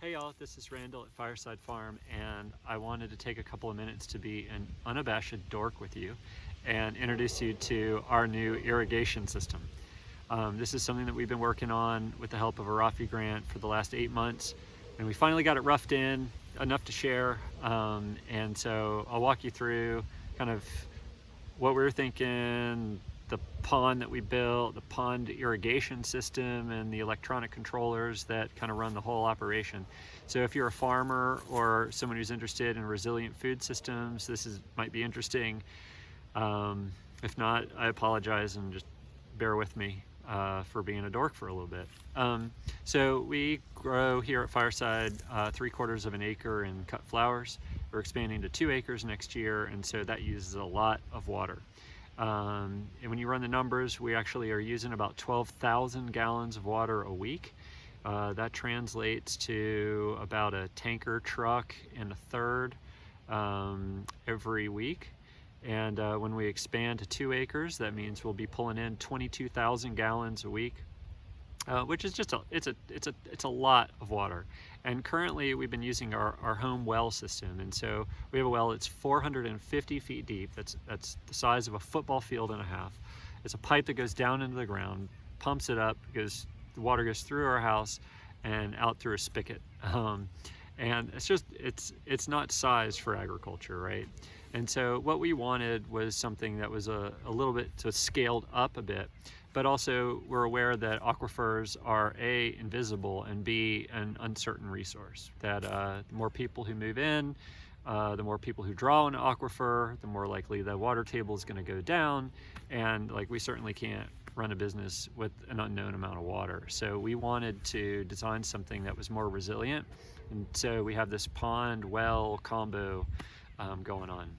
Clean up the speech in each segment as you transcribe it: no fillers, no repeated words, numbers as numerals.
Hey y'all, this is Randall at Fireside Farm, and I wanted to take a couple of minutes to be an unabashed dork with you and introduce you to our new irrigation system. This is something that we've been working on with the help of a RAFI grant for the last 8 months, and we finally got it roughed in enough to share, and so I'll walk you through kind of what we were thinking, the pond that we built, the pond irrigation system, and the electronic controllers that kind of run the whole operation. So if you're a farmer or someone who's interested in resilient food systems, might be interesting. If not, I apologize and just bear with me for being a dork for a little bit. So we grow here at Fireside 3/4 of an acre in cut flowers. We're expanding to 2 acres next year, and so that uses a lot of water. And when you run the numbers, we actually are using about 12,000 gallons of water a week. That translates to about a tanker truck and a third every week. And when we expand to 2 acres, that means we'll be pulling in 22,000 gallons a week, which is just it's a lot of water. And currently we've been using our home well system, and so we have a well that's 450 feet deep. That's the size of a football field and a half. It's a pipe that goes down into the ground, pumps it up, the water goes through our house and out through a spigot. And it's not sized for agriculture, right? And so what we wanted was something that was a little bit scaled up a bit, but also we're aware that aquifers are A, invisible, and B, an uncertain resource. That the more people who move in, the more people who draw an aquifer, the more likely the water table is going to go down, and we certainly can't run a business with an unknown amount of water. So we wanted to design something that was more resilient, and so we have this pond well combo going on.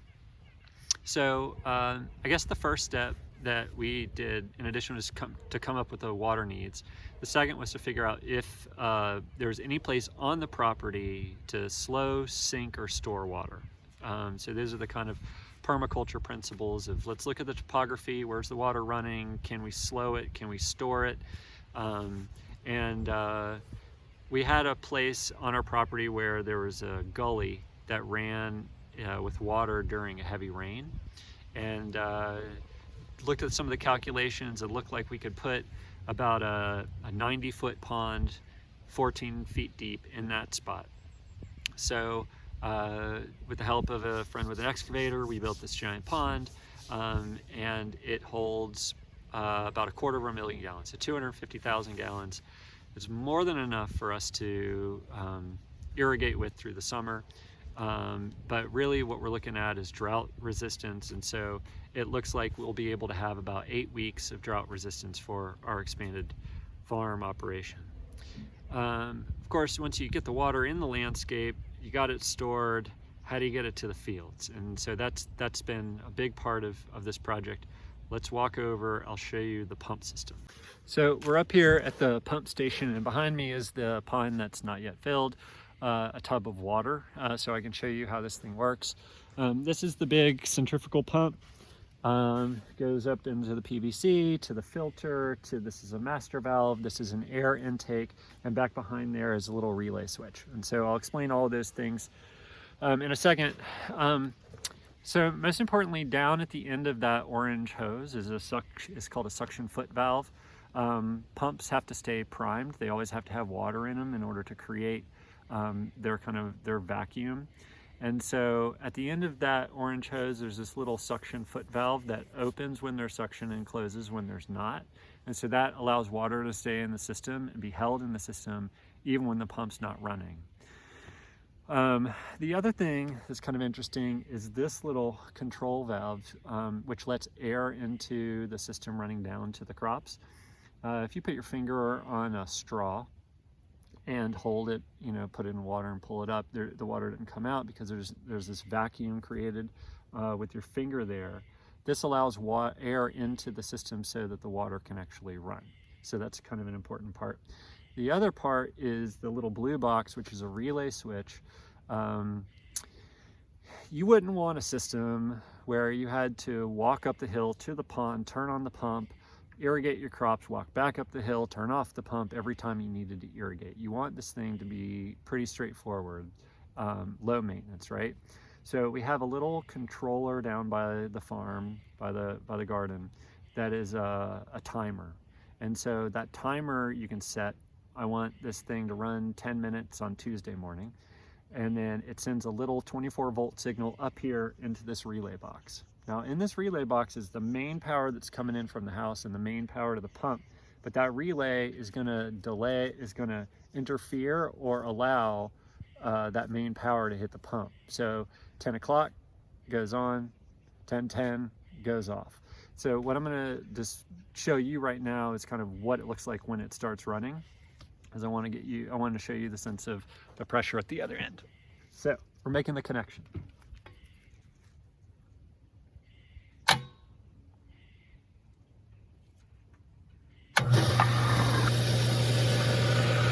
So I guess the first step that we did, in addition, was to come up with the water needs. The second was to figure out if there was any place on the property to slow, sink, or store water. So those are the kind of permaculture principles of, let's look at the topography, where's the water running, can we slow it, can we store it? We had a place on our property where there was a gully that ran with water during a heavy rain, and looked at some of the calculations. It looked like we could put about a 90-foot pond 14 feet deep in that spot. So with the help of a friend with an excavator, we built this giant pond, and it holds about 250,000 gallons, so 250,000 gallons. It's more than enough for us to irrigate with through the summer. But really what we're looking at is drought resistance, and so it looks like we'll be able to have about 8 weeks of drought resistance for our expanded farm operation. Of course, once you get the water in the landscape, you got it stored. How do you get it to the fields? And so that's been a big part of this project. Let's walk over, I'll show you the pump system. So we're up here at the pump station, and behind me is the pond that's not yet filled. A tub of water, so I can show you how this thing works. This is the big centrifugal pump. Goes up into the PVC, to the filter, this is a master valve, this is an air intake, and back behind there is a little relay switch. And so I'll explain all of those things in a second. So most importantly, down at the end of that orange hose is called a suction foot valve. Pumps have to stay primed. They always have to have water in them in order to create their vacuum. And so at the end of that orange hose, there's this little suction foot valve that opens when there's suction and closes when there's not. And so that allows water to stay in the system and be held in the system even when the pump's not running. The other thing that's kind of interesting is this little control valve, which lets air into the system running down to the crops. If you put your finger on a straw and hold it, put it in water and pull it up, the water didn't come out because there's this vacuum created with your finger there. This allows air into the system so that the water can actually run. So that's kind of an important part. The other part is the little blue box, which is a relay switch. You wouldn't want a system where you had to walk up the hill to the pond, turn on the pump, irrigate your crops, walk back up the hill, turn off the pump every time you needed to irrigate. You want this thing to be pretty straightforward, low maintenance, right? So we have a little controller down by the farm, by the garden, that is a timer. And so that timer you can set, I want this thing to run 10 minutes on Tuesday morning. And then it sends a little 24-volt signal up here into this relay box. Now in this relay box is the main power that's coming in from the house and the main power to the pump. But that relay is gonna interfere or allow that main power to hit the pump. So 10 o'clock goes on, 10:10 goes off. So what I'm gonna just show you right now is kind of what it looks like when it starts running, because I want to show you the sense of the pressure at the other end. So we're making the connection.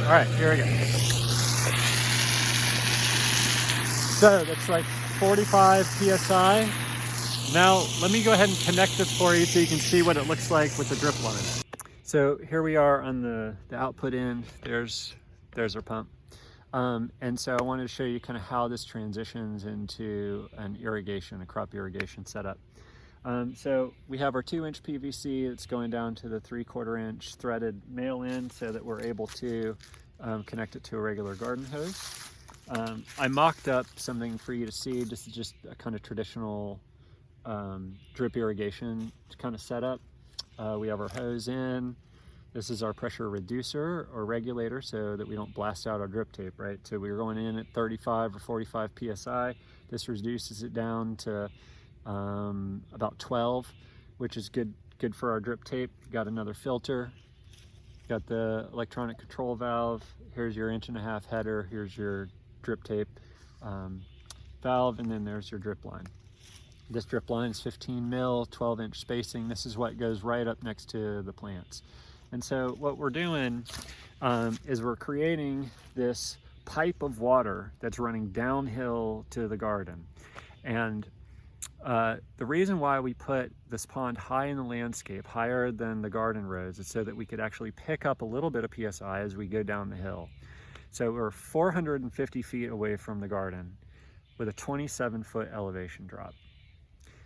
All right, here we go. So that's like 45 PSI. Now let me go ahead and connect this for you so you can see what it looks like with the drip line. So here we are on the output end. There's our pump. And so I wanted to show you kind of how this transitions into a crop irrigation setup. So we have our 2-inch PVC. It's going down to the 3/4 inch threaded male end so that we're able to connect it to a regular garden hose. I mocked up something for you to see. This is just a kind of traditional drip irrigation kind of setup. We have our hose in. This is our pressure reducer or regulator so that we don't blast out our drip tape, right? So we're going in at 35 or 45 PSI. This reduces it down to about 12, which is good for our drip tape. Got another filter. Got the electronic control valve. Here's your 1.5-inch header. Here's your drip tape valve, and then there's your drip line. This drip line is 15 mil, 12-inch spacing. This is what goes right up next to the plants. And so what we're doing is we're creating this pipe of water that's running downhill to the garden. And the reason why we put this pond high in the landscape, higher than the garden rows, is so that we could actually pick up a little bit of PSI as we go down the hill. So we're 450 feet away from the garden with a 27-foot elevation drop.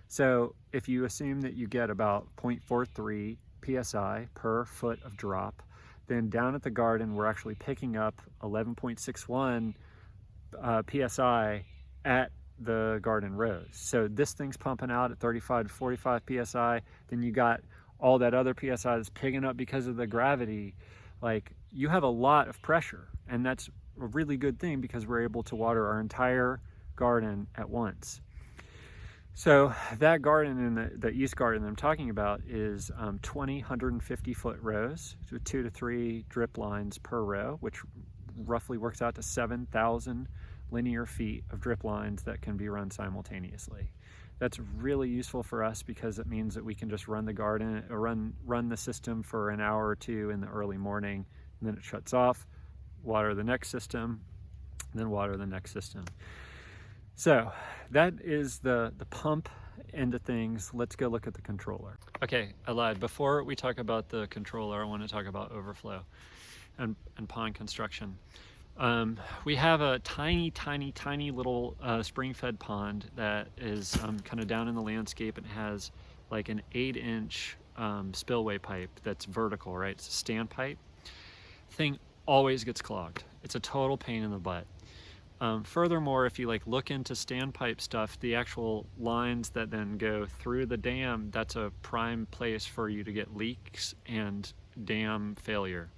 So if you assume that you get about 0.43 PSI per foot of drop, then down at the garden, we're actually picking up 11.61 PSI at the garden rows. So this thing's pumping out at 35 to 45 PSI. Then you got all that other PSI that's picking up because of the gravity. Like, you have a lot of pressure, and that's a really good thing because we're able to water our entire garden at once. So that garden in the east garden that I'm talking about is 20 150-foot rows with 2 to 3 drip lines per row, which roughly works out to 7,000 linear feet of drip lines that can be run simultaneously. That's really useful for us because it means that we can just run the garden, run the system for an hour or two in the early morning, and then it shuts off, water the next system, and then water the next system. So that is the pump end of things. Let's go look at the controller. Okay, I lied. Before we talk about the controller, I want to talk about overflow and pond construction. We have a tiny little spring-fed pond that is kind of down in the landscape and has like an 8-inch spillway pipe that's vertical, right? It's a stand pipe. Thing always gets clogged. It's a total pain in the butt. Furthermore, if you like look into standpipe stuff, the actual lines that then go through the dam, that's a prime place for you to get leaks and dam failure.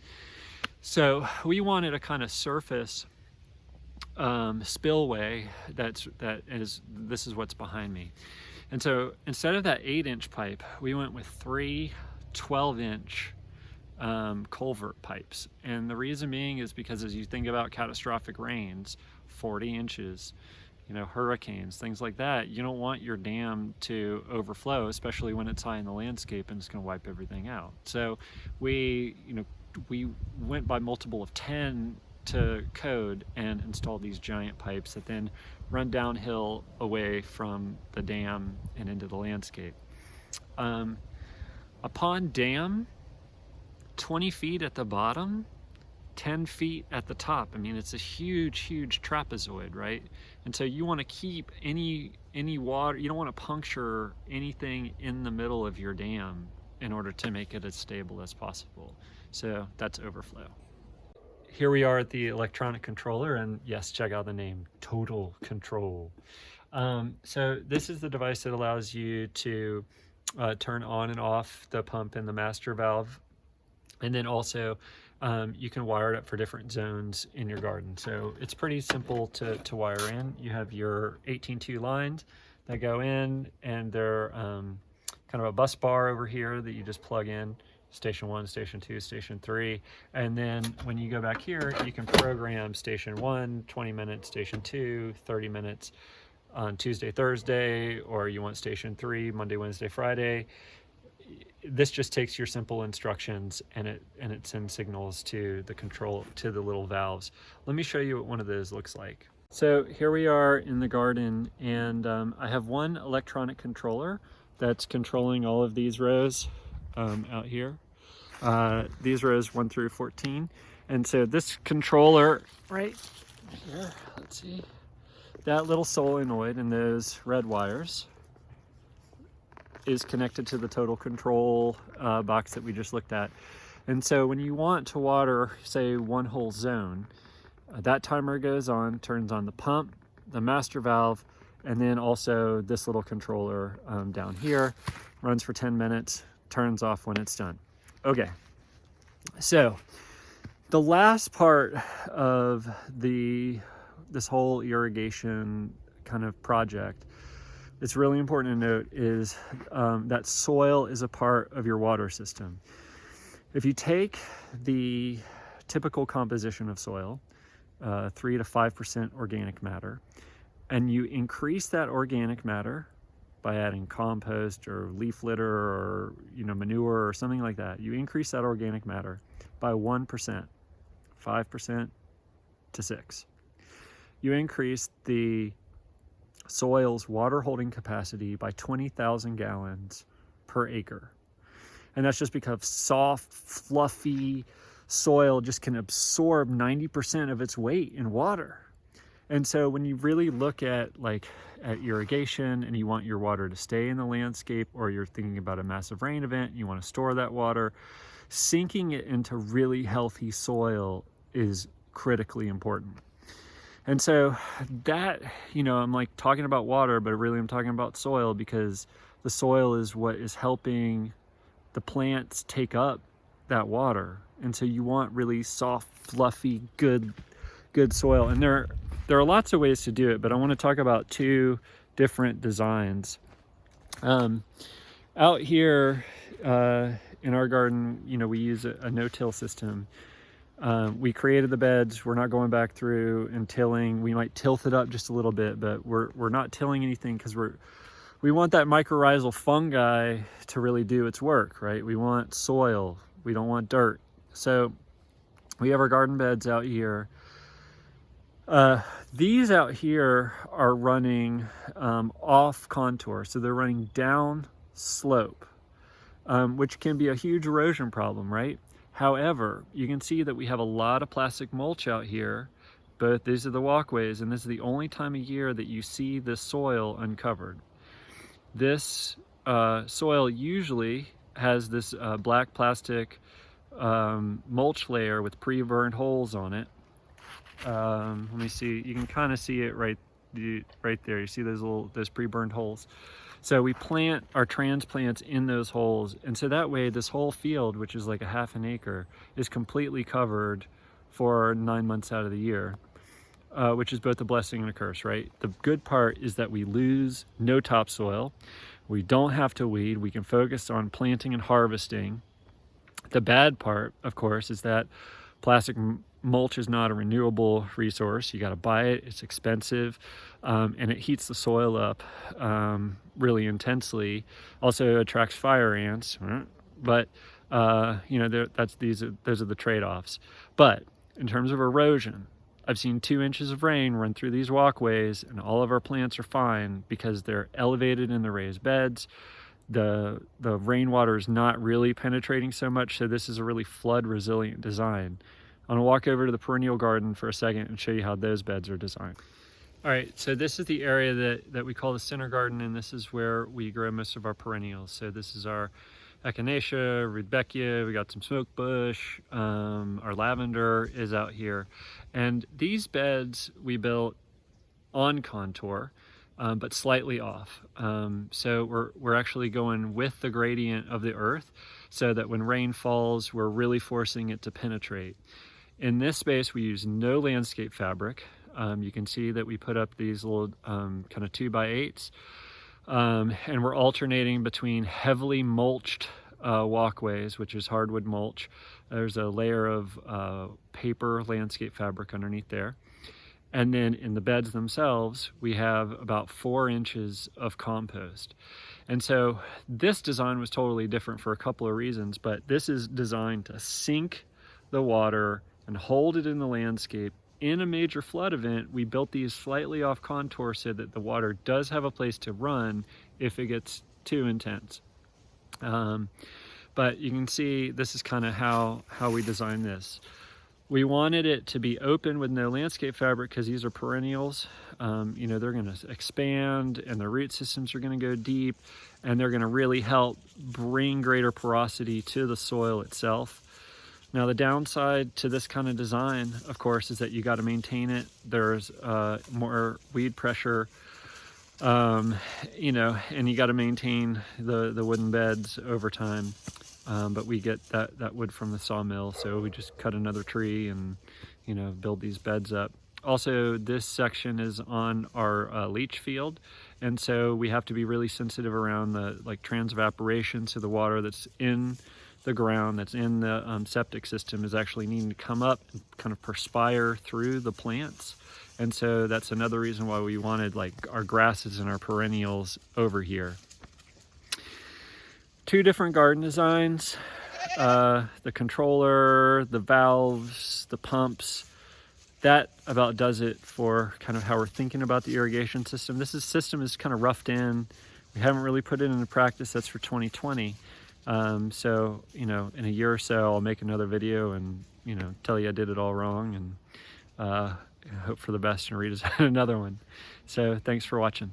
So we wanted a kind of surface spillway this is what's behind me. And so instead of that 8-inch pipe, we went with 3 12-inch culvert pipes. And the reason being is because as you think about catastrophic rains, 40 inches, hurricanes, things like that, you don't want your dam to overflow, especially when it's high in the landscape and it's going to wipe everything out. So we went by multiple of 10 to code and installed these giant pipes that then run downhill away from the dam and into the landscape. A pond dam, 20 feet at the bottom, 10 feet at the top. I mean, it's a huge trapezoid, right? And so you want to keep any water, you don't want to puncture anything in the middle of your dam in order to make it as stable as possible. So that's overflow. Here we are at the electronic controller, and yes, check out the name, Total Control. So this is the device that allows you to turn on and off the pump and the master valve. And then also you can wire it up for different zones in your garden. So it's pretty simple to wire in. You have your 18-2 lines that go in, and they're kind of a bus bar over here that you just plug in. Station 1, Station 2, Station 3. And then when you go back here, you can program Station 1, 20 minutes, Station 2, 30 minutes on Tuesday, Thursday, or you want Station 3, Monday, Wednesday, Friday. This just takes your simple instructions and it sends signals to the control, to the little valves. Let me show you what one of those looks like. So here we are in the garden, and I have one electronic controller that's controlling all of these rows out here. These rows 1 through 14. And so this controller right here, let's see, that little solenoid and those red wires is connected to the total control box that we just looked at. And so when you want to water, say, one whole zone, that timer goes on, turns on the pump, the master valve, and then also this little controller down here, runs for 10 minutes, turns off when it's done. Okay, so the last part of this whole irrigation kind of project, it's really important to note, is that soil is a part of your water system. If you take the typical composition of soil, 3 to 5% organic matter, and you increase that organic matter by adding compost or leaf litter or manure or something like that, you increase that organic matter by 1%, 5% to 6%. You increase the soil's water holding capacity by 20,000 gallons per acre. And that's just because soft, fluffy soil just can absorb 90% of its weight in water. And so when you really look at irrigation and you want your water to stay in the landscape, or you're thinking about a massive rain event and you want to store that water, sinking it into really healthy soil is critically important. And so that, I'm talking about water, but really I'm talking about soil, because the soil is what is helping the plants take up that water. And so you want really soft, fluffy, good soil. And there are lots of ways to do it, but I want to talk about two different designs. Out here in our garden, we use a no-till system. We created the beds. We're not going back through and tilling. We might tilt it up just a little bit, but we're not tilling anything, because we want that mycorrhizal fungi to really do its work, right? We want soil. We don't want dirt. So we have our garden beds out here. These out here are running off contour, so they're running down slope, which can be a huge erosion problem, right? However, you can see that we have a lot of plastic mulch out here. Both these are the walkways, and this is the only time of year that you see the soil uncovered. This soil usually has this black plastic mulch layer with pre-burned holes on it. Let me see, you can kind of see it right there. You see those pre-burned holes. So we plant our transplants in those holes, and so that way this whole field, which is like a half an acre, is completely covered for 9 months out of the year, which is both a blessing and a curse, right? The good part is that we lose no topsoil. We don't have to weed. We can focus on planting and harvesting. The bad part, of course, is that plastic mulch is not a renewable resource. You got to buy it. It's expensive, and it heats the soil up really intensely. Also attracts fire ants, but those are the trade-offs. But in terms of erosion, I've seen 2 inches of rain run through these walkways, and all of our plants are fine because they're elevated in the raised beds. the rainwater is not really penetrating so much, so this is a really flood resilient design. I'm gonna walk over to the perennial garden for a second and show you how those beds are designed. All right, so this is the area that we call the center garden, and this is where we grow most of our perennials. So this is our echinacea, rudbeckia, we got some smoke bush, our lavender is out here. And these beds we built on contour, but slightly off. So we're actually going with the gradient of the earth so that when rain falls, we're really forcing it to penetrate. In this space, we use no landscape fabric. You can see that we put up these little kind of 2x8s, and we're alternating between heavily mulched walkways, which is hardwood mulch. There's a layer of paper landscape fabric underneath there. And then in the beds themselves, we have about 4 inches of compost. And so this design was totally different for a couple of reasons, but this is designed to sink the water and hold it in the landscape. In a major flood event, we built these slightly off contour so that the water does have a place to run if it gets too intense. But you can see this is kind of how we designed this. We wanted it to be open with no landscape fabric because these are perennials. You know, they're going to expand and the root systems are going to go deep, and they're going to really help bring greater porosity to the soil itself. Now, the downside to this kind of design, of course, is that you got to maintain it. There's more weed pressure, you know, and you got to maintain the wooden beds over time. But we get that wood from the sawmill, so we just cut another tree and, you know, build these beds up. Also, this section is on our leach field, and so we have to be really sensitive around the transevaporation, so the water that's in the ground, that's in the septic system, is actually needing to come up and kind of perspire through the plants. And so that's another reason why we wanted our grasses and our perennials over here. 2 different garden designs, the controller, the valves, the pumps. That about does it for kind of how we're thinking about the irrigation system. This system is kind of roughed in. We haven't really put it into practice. That's for 2020. So, you know, in a year or so, I'll make another video and, you know, tell you I did it all wrong, and hope for the best and redesign another one. So thanks for watching.